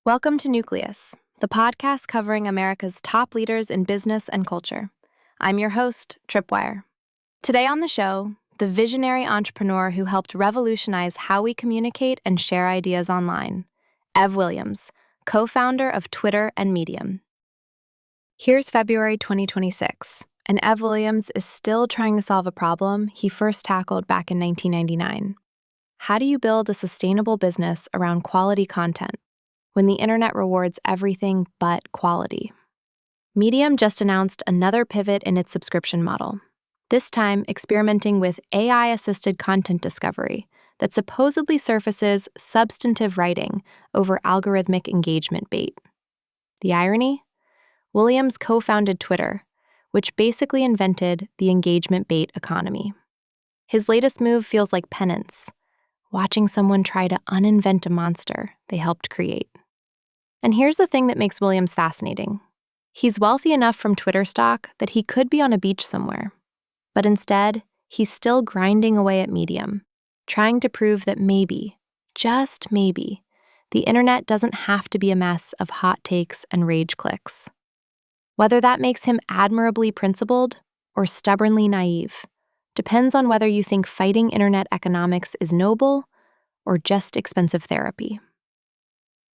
Welcome to Nucleus, the podcast covering America's top leaders in business and culture. I'm your host, Tripwire. Today on the show, the visionary entrepreneur who helped revolutionize how we communicate and share ideas online, Ev Williams, co-founder of Twitter and Medium. Here's February 2026, and Ev Williams is still trying to solve a problem he first tackled back in 1999. How do you build a sustainable business around quality content when the internet rewards everything but quality? Medium just announced another pivot in its subscription model, this time experimenting with AI-assisted content discovery that supposedly surfaces substantive writing over algorithmic engagement bait. The irony? Williams co-founded Twitter, which basically invented the engagement bait economy. His latest move feels like penance, watching someone try to uninvent a monster they helped create. And here's the thing that makes Williams fascinating. He's wealthy enough from Twitter stock that he could be on a beach somewhere. But instead, he's still grinding away at Medium, trying to prove that maybe, just maybe, the internet doesn't have to be a mess of hot takes and rage clicks. Whether that makes him admirably principled or stubbornly naive depends on whether you think fighting internet economics is noble or just expensive therapy.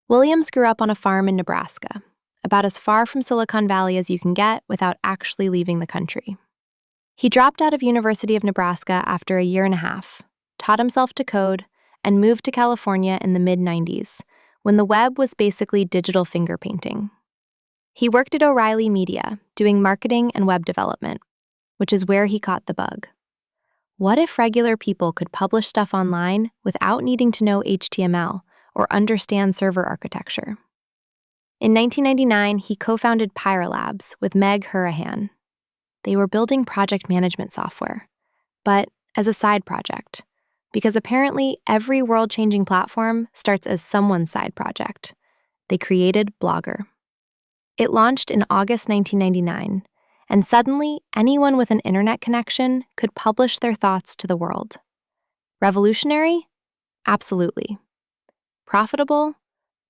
Williams grew up on a farm in Nebraska, about as far from Silicon Valley as you can get without actually leaving the country. He dropped out of University of Nebraska after a year and a half, taught himself to code, and moved to California in the mid-90s, when the web was basically digital finger painting. He worked at O'Reilly Media, doing marketing and web development, which is where he caught the bug. What if regular people could publish stuff online without needing to know HTML or understand server architecture? In 1999, he co-founded Pyrolabs with Meg Hurahan. They were building project management software, but as a side project, because apparently every world-changing platform starts as someone's side project. They created Blogger. It launched in August 1999, and suddenly anyone with an internet connection could publish their thoughts to the world. Revolutionary? Absolutely. Profitable?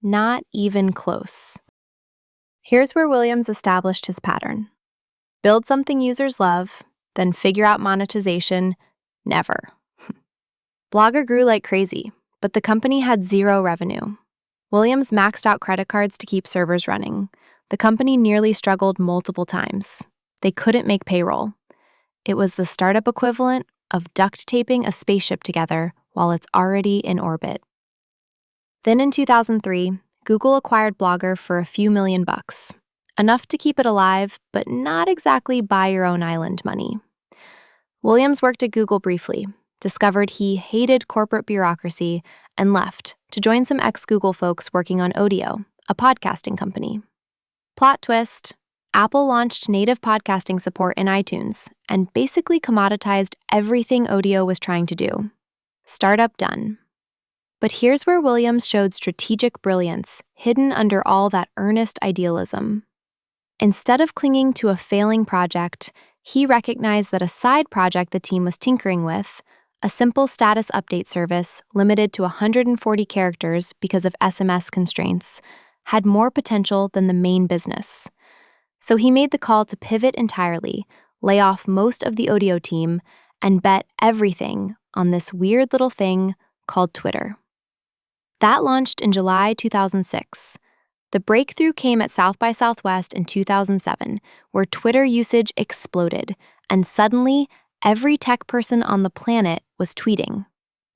Not even close. Here's where Williams established his pattern. Build something users love, then figure out monetization. Never. Blogger grew like crazy, but the company had zero revenue. Williams maxed out credit cards to keep servers running. The company nearly struggled multiple times. They couldn't make payroll. It was the startup equivalent of duct taping a spaceship together while it's already in orbit. Then in 2003, Google acquired Blogger for a few $1 million, enough to keep it alive, but not exactly buy your own island money. Williams worked at Google briefly, discovered he hated corporate bureaucracy, and left to join some ex-Google folks working on Odeo, a podcasting company. Plot twist, Apple launched native podcasting support in iTunes and basically commoditized everything Odeo was trying to do. Startup done. But here's where Williams showed strategic brilliance hidden under all that earnest idealism. Instead of clinging to a failing project, he recognized that a side project the team was tinkering with, a simple status update service limited to 140 characters because of SMS constraints, had more potential than the main business. So he made the call to pivot entirely, lay off most of the Odeo team, and bet everything on this weird little thing called Twitter. That launched in July 2006. The breakthrough came at South by Southwest in 2007, where Twitter usage exploded, and suddenly, every tech person on the planet was tweeting.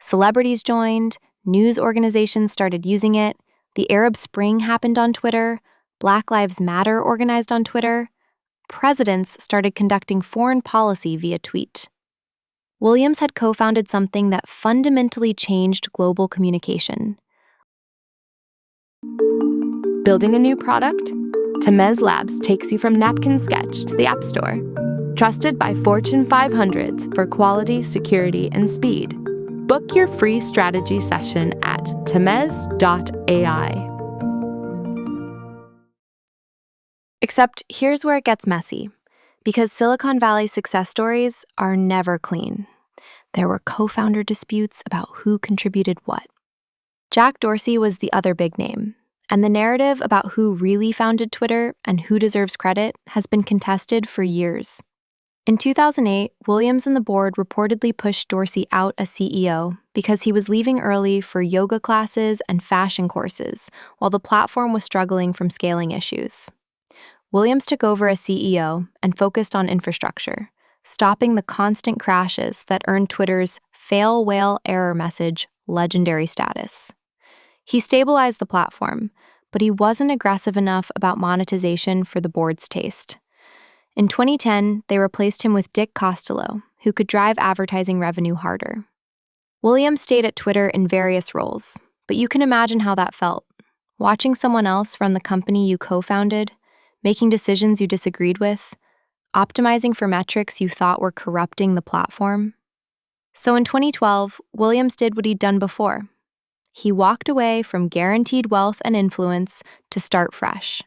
Celebrities joined, news organizations started using it, the Arab Spring happened on Twitter, Black Lives Matter organized on Twitter, presidents started conducting foreign policy via tweet. Williams had co-founded something that fundamentally changed global communication. Building a new product? Temez Labs takes you from napkin sketch to the App Store. Trusted by Fortune 500s for quality, security, and speed. Book your free strategy session at temez.ai. Except here's where it gets messy. Because Silicon Valley success stories are never clean. There were co-founder disputes about who contributed what. Jack Dorsey was the other big name, and the narrative about who really founded Twitter and who deserves credit has been contested for years. In 2008, Williams and the board reportedly pushed Dorsey out as CEO because he was leaving early for yoga classes and fashion courses while the platform was struggling from scaling issues. Williams took over as CEO and focused on infrastructure, stopping the constant crashes that earned Twitter's fail whale error message legendary status. He stabilized the platform, but he wasn't aggressive enough about monetization for the board's taste. In 2010, they replaced him with Dick Costolo, who could drive advertising revenue harder. Williams stayed at Twitter in various roles, but you can imagine how that felt. Watching someone else run the company you co-founded, making decisions you disagreed with, optimizing for metrics you thought were corrupting the platform. So in 2012, Williams did what he'd done before. He walked away from guaranteed wealth and influence to start fresh.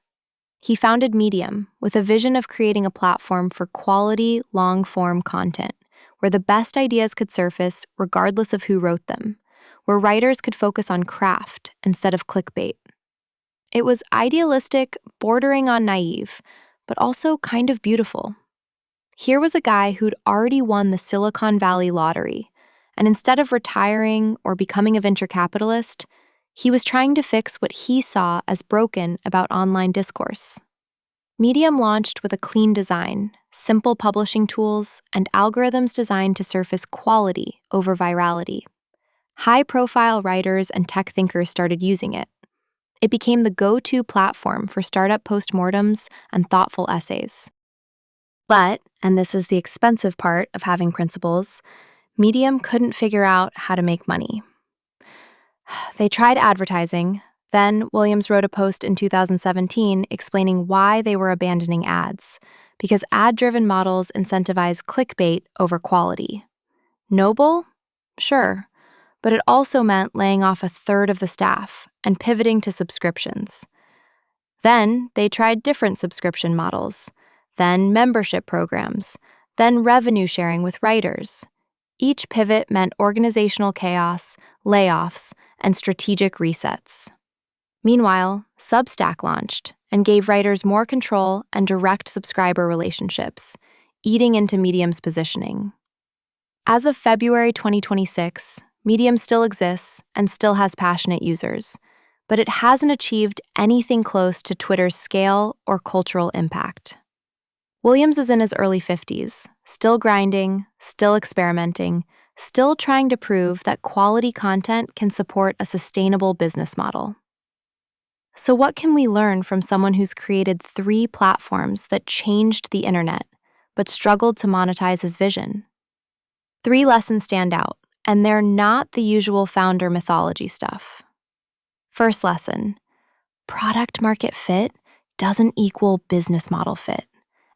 He founded Medium with a vision of creating a platform for quality, long-form content, where the best ideas could surface regardless of who wrote them, where writers could focus on craft instead of clickbait. It was idealistic, bordering on naive, but also kind of beautiful. Here was a guy who'd already won the Silicon Valley lottery, and instead of retiring or becoming a venture capitalist, he was trying to fix what he saw as broken about online discourse. Medium launched with a clean design, simple publishing tools, and algorithms designed to surface quality over virality. High-profile writers and tech thinkers started using it. It became the go-to platform for startup postmortems and thoughtful essays. But, and this is the expensive part of having principles, Medium couldn't figure out how to make money. They tried advertising. Then Williams wrote a post in 2017 explaining why they were abandoning ads, because ad-driven models incentivize clickbait over quality. Noble? Sure. But it also meant laying off a third of the staff and pivoting to subscriptions. Then they tried different subscription models, then membership programs, then revenue sharing with writers. Each pivot meant organizational chaos, layoffs, and strategic resets. Meanwhile, Substack launched and gave writers more control and direct subscriber relationships, eating into Medium's positioning. As of February 2026, Medium still exists and still has passionate users, but it hasn't achieved anything close to Twitter's scale or cultural impact. Williams is in his early 50s, still grinding, still experimenting, still trying to prove that quality content can support a sustainable business model. So what can we learn from someone who's created 3 platforms that changed the internet, but struggled to monetize his vision? 3 lessons stand out, and they're not the usual founder mythology stuff. First lesson, product market fit doesn't equal business model fit,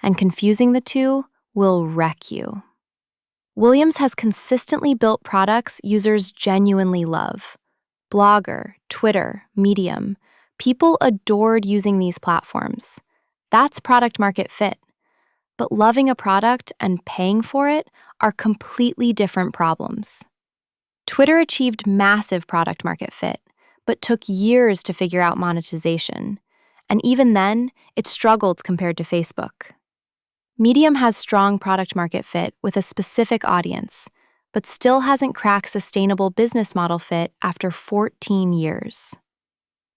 and confusing the two will wreck you. Williams has consistently built products users genuinely love. Blogger, Twitter, Medium. People adored using these platforms. That's product market fit. But loving a product and paying for it are completely different problems. Twitter achieved massive product market fit, but took years to figure out monetization. And even then, it struggled compared to Facebook. Medium has strong product market fit with a specific audience, but still hasn't cracked sustainable business model fit after 14 years.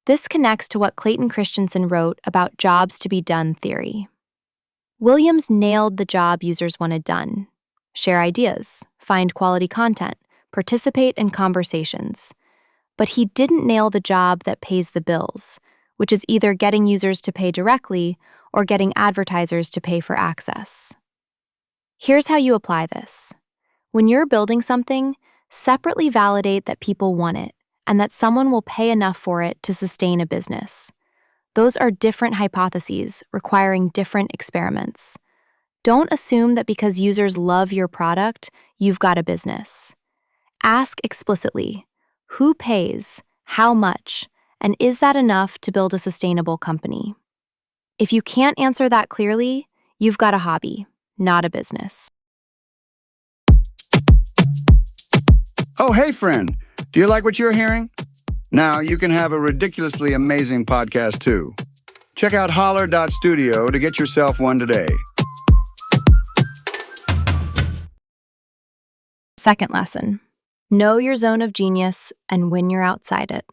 This connects to what Clayton Christensen wrote about jobs to be done theory. Williams nailed the job users wanted done: share ideas, find quality content, participate in conversations. But he didn't nail the job that pays the bills, which is either getting users to pay directly or getting advertisers to pay for access. Here's how you apply this. When you're building something, separately validate that people want it and that someone will pay enough for it to sustain a business. Those are different hypotheses requiring different experiments. Don't assume that because users love your product, you've got a business. Ask explicitly, who pays, how much, and is that enough to build a sustainable company? If you can't answer that clearly, you've got a hobby. not a business. Oh, hey, friend. Do you like what you're hearing? Now you can have a ridiculously amazing podcast, too. Check out holler.studio to get yourself one today. Second lesson. Know your zone of genius and when you're outside it.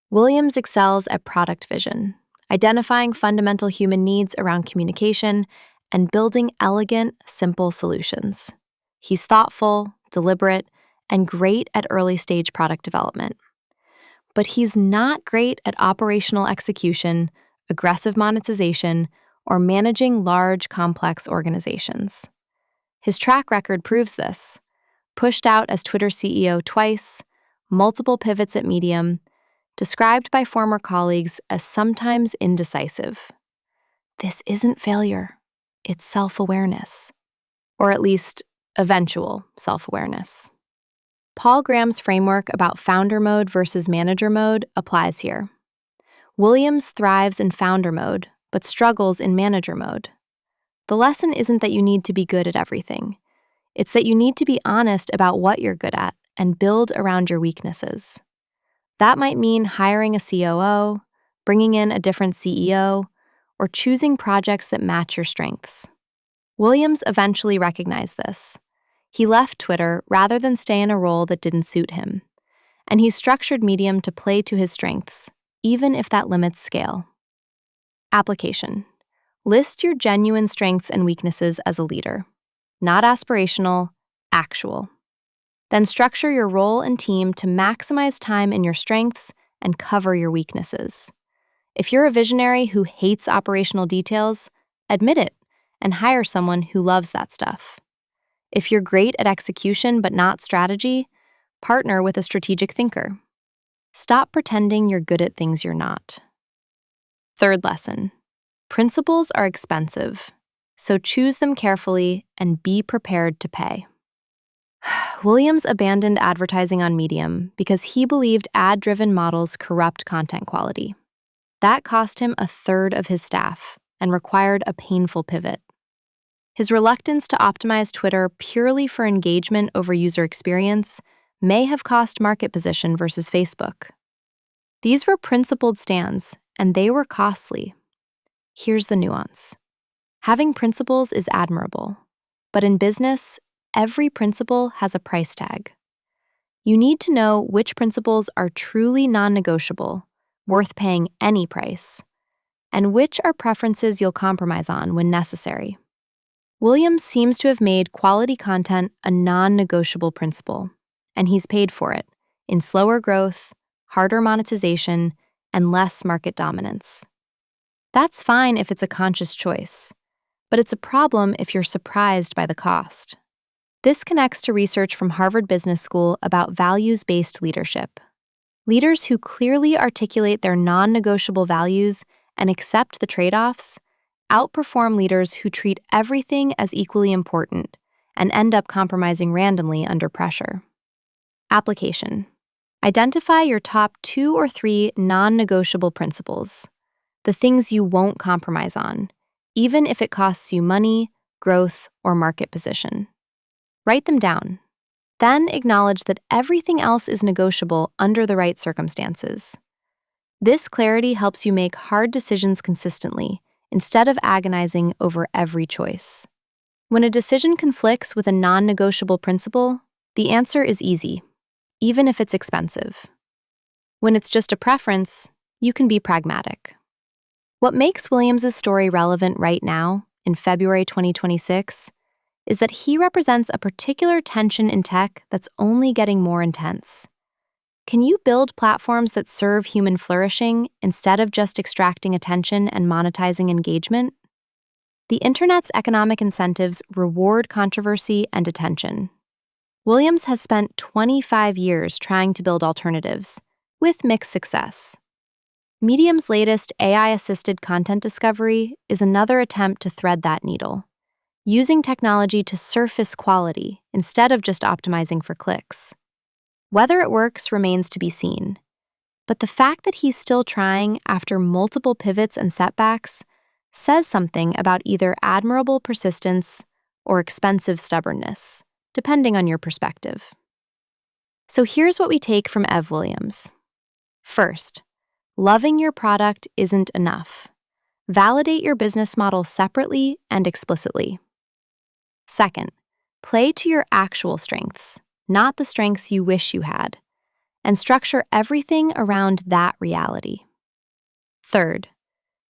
Williams excels at product vision, identifying fundamental human needs around communication and building elegant, simple solutions. He's thoughtful, deliberate, and great at early-stage product development. But he's not great at operational execution, aggressive monetization, or managing large, complex organizations. His track record proves this. Pushed out as Twitter CEO twice, multiple pivots at Medium, described by former colleagues as sometimes indecisive. This isn't failure, it's self-awareness. Or at least, eventual self-awareness. Paul Graham's framework about founder mode versus manager mode applies here. Williams thrives in founder mode, but struggles in manager mode. The lesson isn't that you need to be good at everything. It's that you need to be honest about what you're good at and build around your weaknesses. That might mean hiring a COO, bringing in a different CEO, or choosing projects that match your strengths. Williams eventually recognized this. He left Twitter rather than stay in a role that didn't suit him, and he structured Medium to play to his strengths, even if that limits scale. Application. List your genuine strengths and weaknesses as a leader. Not aspirational, actual. Then structure your role and team to maximize time in your strengths and cover your weaknesses. If you're a visionary who hates operational details, admit it and hire someone who loves that stuff. If you're great at execution but not strategy, partner with a strategic thinker. Stop pretending you're good at things you're not. Third lesson. Principles are expensive, so choose them carefully and be prepared to pay. Williams abandoned advertising on Medium because he believed ad-driven models corrupt content quality. That cost him a third of his staff and required a painful pivot. His reluctance to optimize Twitter purely for engagement over user experience may have cost market position versus Facebook. These were principled stands, and they were costly. Here's the nuance. Having principles is admirable, but in business, every principle has a price tag. You need to know which principles are truly non-negotiable, worth paying any price, and which are preferences you'll compromise on when necessary. Williams seems to have made quality content a non-negotiable principle, and he's paid for it in slower growth, harder monetization, and less market dominance. That's fine if it's a conscious choice, but it's a problem if you're surprised by the cost. This connects to research from Harvard Business School about values-based leadership. Leaders who clearly articulate their non-negotiable values and accept the trade-offs outperform leaders who treat everything as equally important and end up compromising randomly under pressure. Application. Identify your top 2 or 3 non-negotiable principles, the things you won't compromise on, even if it costs you money, growth, or market position. Write them down. Then acknowledge that everything else is negotiable under the right circumstances. This clarity helps you make hard decisions consistently instead of agonizing over every choice. When a decision conflicts with a non-negotiable principle, the answer is easy, even if it's expensive. When it's just a preference, you can be pragmatic. What makes Williams' story relevant right now, in February 2026, is that he represents a particular tension in tech that's only getting more intense. Can you build platforms that serve human flourishing instead of just extracting attention and monetizing engagement? The internet's economic incentives reward controversy and attention. Williams has spent 25 years trying to build alternatives, with mixed success. Medium's latest AI-assisted content discovery is another attempt to thread that needle, using technology to surface quality instead of just optimizing for clicks. Whether it works remains to be seen, but the fact that he's still trying after multiple pivots and setbacks says something about either admirable persistence or expensive stubbornness, depending on your perspective. So here's what we take from Ev Williams. First, loving your product isn't enough. Validate your business model separately and explicitly. Second, play to your actual strengths, not the strengths you wish you had, and structure everything around that reality. Third,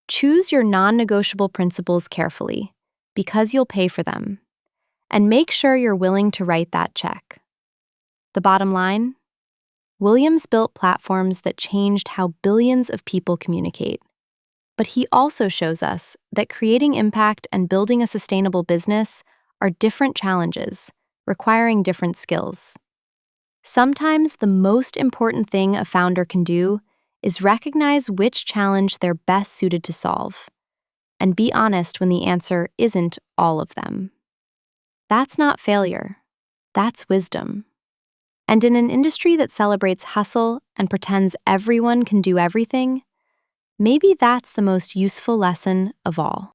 choose your non-negotiable principles carefully, because you'll pay for them, and make sure you're willing to write that check. The bottom line? Williams built platforms that changed how billions of people communicate. But he also shows us that creating impact and building a sustainable business are different challenges, requiring different skills. Sometimes the most important thing a founder can do is recognize which challenge they're best suited to solve, and be honest when the answer isn't all of them. That's not failure, that's wisdom. And in an industry that celebrates hustle and pretends everyone can do everything, maybe that's the most useful lesson of all.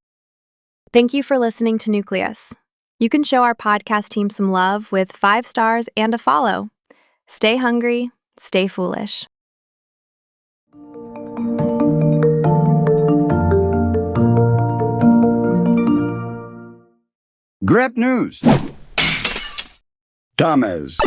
Thank you for listening to Nucleus. You can show our podcast team some love with 5 stars and a follow. Stay hungry, stay foolish. Grep News. Tamez.